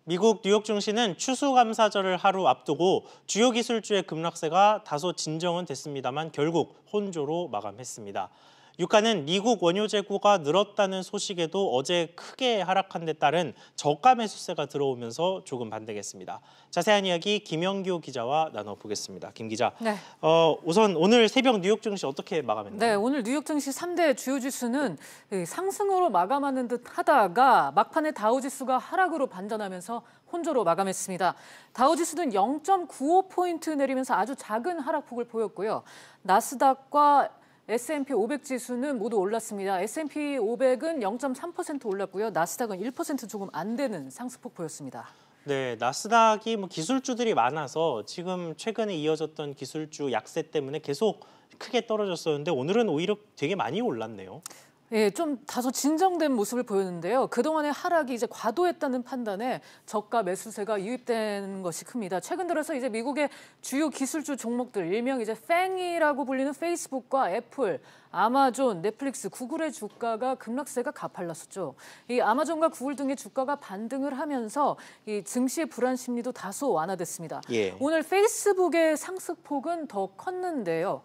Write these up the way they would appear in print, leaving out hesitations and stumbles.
미국 뉴욕 증시는 추수감사절을 하루 앞두고 주요 기술주의 급락세가 다소 진정은 됐습니다만 결국 혼조로 마감했습니다. 유가는 미국 원유 재고가 늘었다는 소식에도 어제 크게 하락한 데 따른 저가 매수세가 들어오면서 조금 반등했습니다. 자세한 이야기 김영규 기자와 나눠보겠습니다. 김 기자, 네. 우선 오늘 새벽 뉴욕 증시 어떻게 마감했나요? 네, 오늘 뉴욕 증시 3대 주요 지수는 상승으로 마감하는 듯 하다가 막판에 다우지수가 하락으로 반전하면서 혼조로 마감했습니다. 다우지수는 0.95포인트 내리면서 아주 작은 하락폭을 보였고요. 나스닥과 S&P 500 지수는 모두 올랐습니다. S&P 500은 0.3% 올랐고요. 나스닥은 1% 조금 안 되는 상승폭 보였습니다. 네, 나스닥이 기술주들이 많아서 지금 최근에 이어졌던 기술주 약세 때문에 계속 크게 떨어졌었는데 오늘은 오히려 되게 많이 올랐네요. 예, 좀 다소 진정된 모습을 보였는데요. 그동안의 하락이 이제 과도했다는 판단에 저가 매수세가 유입된 것이 큽니다. 최근 들어서 이제 미국의 주요 기술주 종목들, 일명 이제 팽이라고 불리는 페이스북과 애플, 아마존, 넷플릭스, 구글의 주가가 급락세가 가팔랐었죠. 이 아마존과 구글 등의 주가가 반등을 하면서 이 증시의 불안 심리도 다소 완화됐습니다. 예. 오늘 페이스북의 상승폭은 더 컸는데요.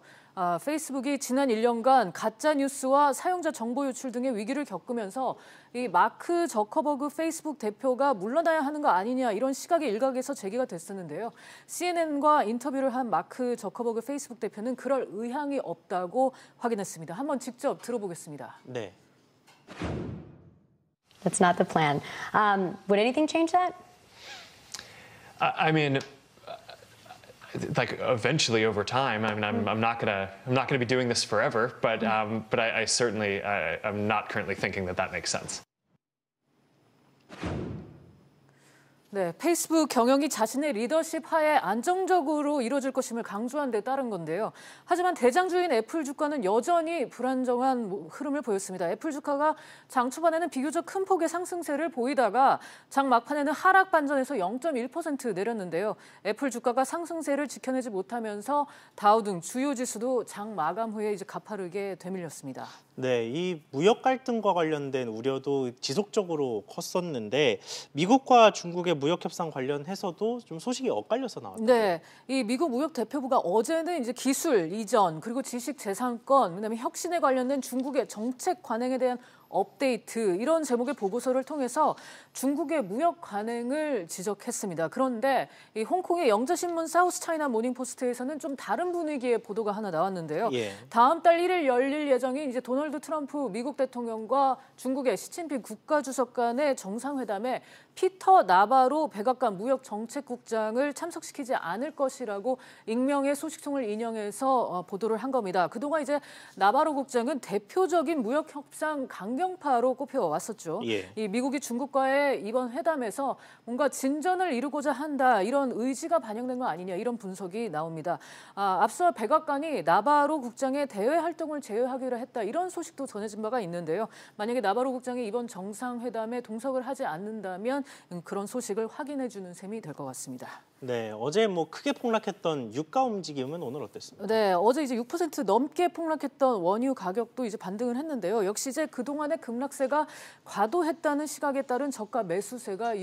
페이스북이 지난 1년간 가짜 뉴스와 사용자 정보 유출 등의 위기를 겪으면서 이 마크 저커버그 페이스북 대표가 물러나야 하는 거 아니냐 이런 시각이 일각에서 제기가 됐었는데요. CNN과 인터뷰를 한 마크 저커버그 페이스북 대표는 그럴 의향이 없다고 확인했습니다. 한번 직접 들어보겠습니다. 네. That's not the plan. Would anything change that? I mean, like eventually over time. I mean, I'm not gonna be doing this forever, but I certainly I'm not currently thinking that makes sense. 네, 페이스북 경영이 자신의 리더십 하에 안정적으로 이루어질 것임을 강조한 데 따른 건데요. 하지만 대장주인 애플 주가는 여전히 불안정한 흐름을 보였습니다. 애플 주가가 장 초반에는 비교적 큰 폭의 상승세를 보이다가 장 막판에는 하락 반전에서 0.1% 내렸는데요. 애플 주가가 상승세를 지켜내지 못하면서 다우 등 주요 지수도 장 마감 후에 이제 가파르게 되밀렸습니다. 네, 이 무역 갈등과 관련된 우려도 지속적으로 컸었는데 미국과 중국의 무역 협상 관련해서도 좀 소식이 엇갈려서 나왔죠. 네, 이 미국 무역 대표부가 어제는 이제 기술 이전 그리고 지식 재산권, 그다음에 혁신에 관련된 중국의 정책 관행에 대한 업데이트 이런 제목의 보고서를 통해서 중국의 무역 관행을 지적했습니다. 그런데 이 홍콩의 영자신문 사우스차이나 모닝포스트에서는 좀 다른 분위기의 보도가 하나 나왔는데요. 예. 다음 달 1일 열릴 예정인 이제 도널드 트럼프 미국 대통령과 중국의 시진핑 국가주석 간의 정상회담에 피터 나바로 백악관 무역정책국장을 참석시키지 않을 것이라고 익명의 소식통을 인용해서 보도를 한 겁니다. 그동안 이제 나바로 국장은 대표적인 무역협상 강경파로 꼽혀왔었죠. 예. 이 미국이 중국과의 이번 회담에서 뭔가 진전을 이루고자 한다 이런 의지가 반영된 거 아니냐 이런 분석이 나옵니다. 앞서 백악관이 나바로 국장의 대외 활동을 제외하기로 했다 이런 소식도 전해진 바가 있는데요. 만약에 나바로 국장이 이번 정상회담에 동석을 하지 않는다면 그런 소식을 확인해 주는 셈이 될 것 같습니다. 네, 어제 크게 폭락했던 유가 움직임은 오늘 어땠습니까? 네, 어제 이제 6% 넘게 폭락했던 원유 가격도 이제 반등을 했는데요. 역시 이제 그동안의 급락세가 과도했다는 시각에 따른 저가 매수세가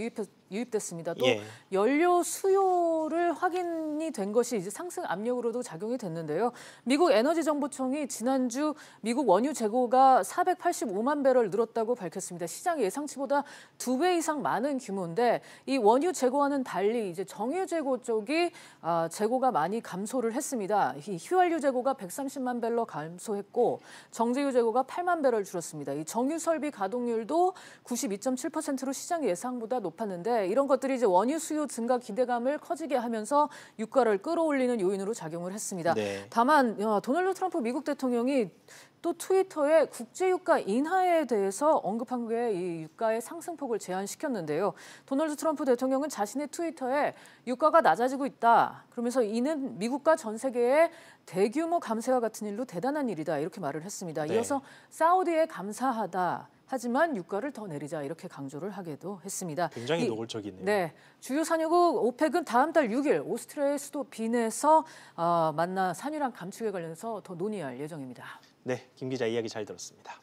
유입됐습니다. 또 예. 연료 수요를 확인이 된 것이 이제 상승 압력으로도 작용이 됐는데요. 미국 에너지정보청이 지난주 미국 원유 재고가 485만 배럴 늘었다고 밝혔습니다. 시장 예상치보다 2배 이상 많은 규모인데 이 원유 재고와는 달리 이제 정유 재고 쪽이 재고가 많이 감소를 했습니다. 이 휘발유 재고가 130만 배럴 감소했고 정제유 재고가 8만 배럴 줄었습니다. 이 정유 설비 가동률도 92.7%로 시장 예상보다 높았는데 이런 것들이 이제 원유 수요 증가 기대감을 커지게 하면서 유가를 끌어올리는 요인으로 작용을 했습니다. 네. 다만 도널드 트럼프 미국 대통령이 또 트위터에 국제유가 인하에 대해서 언급한 게 이 유가의 상승폭을 제한시켰는데요. 도널드 트럼프 대통령은 자신의 트위터에 유가가 낮아지고 있다. 그러면서 이는 미국과 전 세계의 대규모 감세와 같은 일로 대단한 일이다. 이렇게 말을 했습니다. 네. 이어서 사우디에 감사하다. 하지만 유가를 더 내리자 이렇게 강조를 하기도 했습니다. 굉장히 노골적이네요. 네, 주요 산유국 오펙은 다음 달 6일 오스트리아의 수도 빈에서 만나 산유량 감축에 관련해서 더 논의할 예정입니다. 네, 김 기자 이야기 잘 들었습니다.